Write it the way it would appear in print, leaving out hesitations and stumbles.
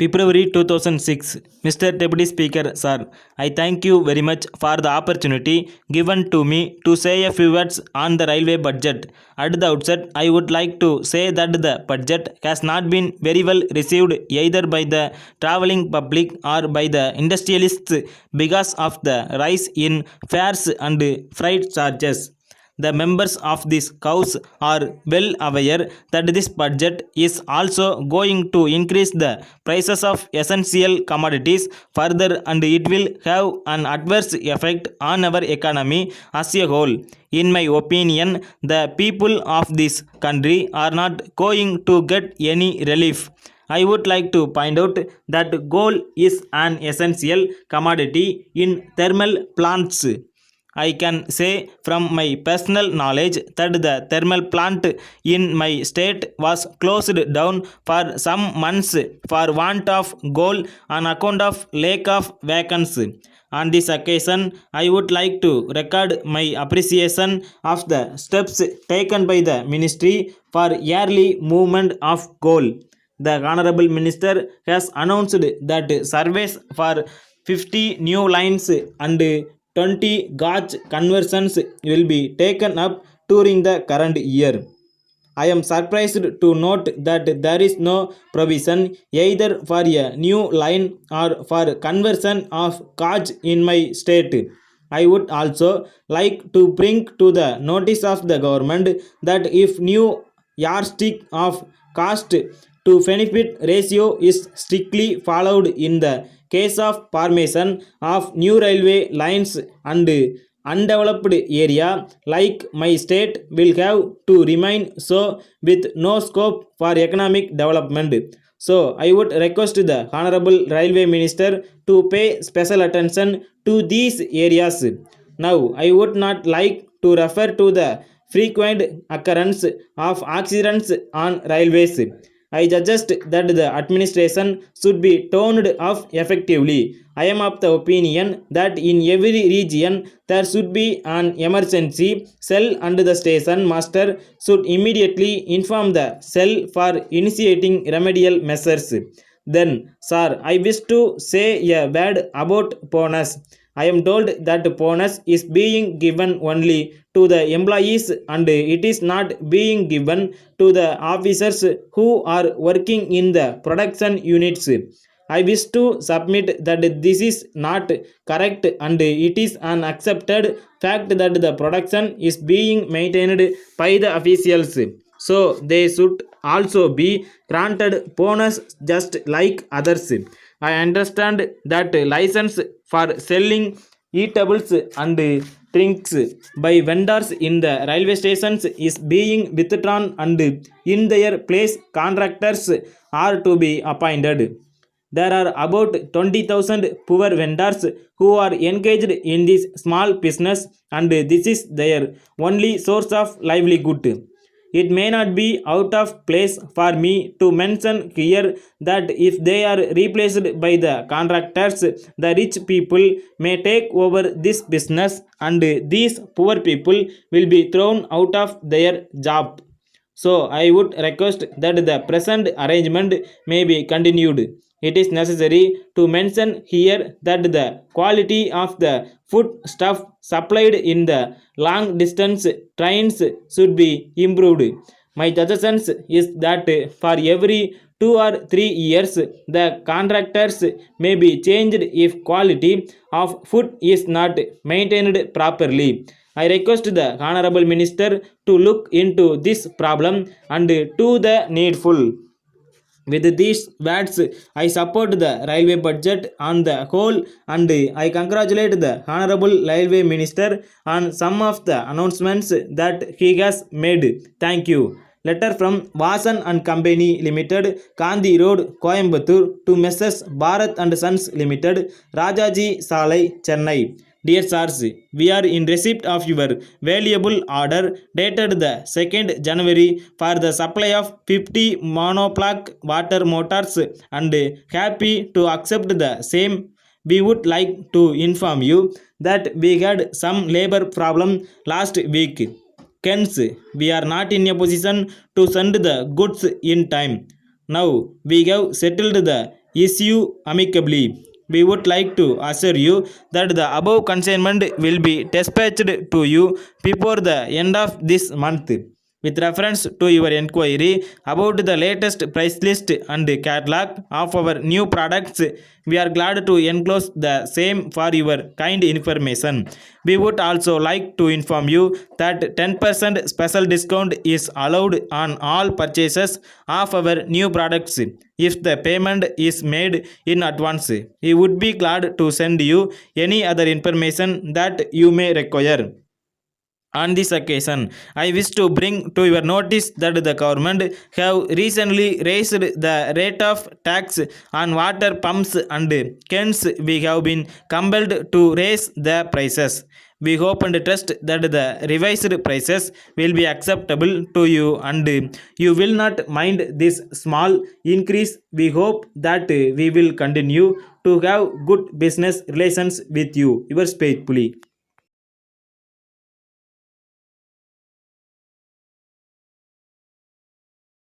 February 2006. Mr. Deputy Speaker, sir, I thank you very much for the opportunity given to me to say a few words on the railway budget. At the outset, I would like to say that the budget has not been very well received either by the travelling public or by the industrialists because of the rise in fares and freight charges. The members of this House are well aware that this budget is also going to increase the prices of essential commodities further, and it will have an adverse effect on our economy as a whole. In my opinion, the people of this country are not going to get any relief. I would like to point out that coal is an essential commodity in thermal plants. I can say from my personal knowledge that the thermal plant in my state was closed down for some months for want of coal on account of lack of vacancy. On this occasion, I would like to record my appreciation of the steps taken by the ministry for yearly movement of coal. The Honorable Minister has announced that surveys for 50 new lines and 20 gauge conversions will be taken up during the current year. I am surprised to note that there is no provision either for a new line or for conversion of gauge in my state. I would also like to bring to the notice of the government that if new yardstick of cost to benefit ratio is strictly followed in the case of formation of new railway lines and undeveloped area like my state will have to remain so with no scope for economic development. So I would request the Honorable Railway Minister to pay special attention to these areas. Now I would not like to refer to the frequent occurrence of accidents on railways. I suggest that the administration should be toned off effectively. I am of the opinion that in every region there should be an emergency cell and the station master should immediately inform the cell for initiating remedial measures. Then, sir, I wish to say a word about bonus. I am told that bonus is being given only to the employees and it is not being given to the officers who are working in the production units. I wish to submit that this is not correct and it is an accepted fact that the production is being maintained by the officials. So they should also be granted bonus just like others. I understand that license for selling eatables and drinks by vendors in the railway stations is being withdrawn and in their place contractors are to be appointed. There are about 20,000 poor vendors who are engaged in this small business and this is their only source of livelihood. It may not be out of place for me to mention here that if they are replaced by the contractors, the rich people may take over this business and these poor people will be thrown out of their job. So I would request that the present arrangement may be continued. It is necessary to mention here that the quality of the food stuff supplied in the long distance trains should be improved. My suggestion is that for every 2 or 3 years the contractors may be changed if quality of food is not maintained properly. I request the Honorable Minister to look into this problem and do the needful. With these words, I support the railway budget on the whole and I congratulate the Honorable Railway Minister on some of the announcements that he has made. Thank you. Letter from Vasan and Company Limited, Gandhi Road, Coimbatore to Messrs. Bharat and Sons Limited, Rajaji Salai, Chennai. Dear sirs, we are in receipt of your valuable order dated the 2nd January for the supply of 50 monoblock water motors and happy to accept the same. We would like to inform you that we had some labor problem last week. Hence, we are not in a position to send the goods in time. Now we have settled the issue amicably. We would like to assure you that the above consignment will be dispatched to you before the end of this month. With reference to your inquiry about the latest price list and catalog of our new products, we are glad to enclose the same for your kind information. We would also like to inform you that 10% special discount is allowed on all purchases of our new products if the payment is made in advance. We would be glad to send you any other information that you may require. On this occasion, I wish to bring to your notice that the government have recently raised the rate of tax on water pumps and cans. We have been compelled to raise the prices. We hope and trust that the revised prices will be acceptable to you and you will not mind this small increase. We hope that we will continue to have good business relations with you. Yours faithfully.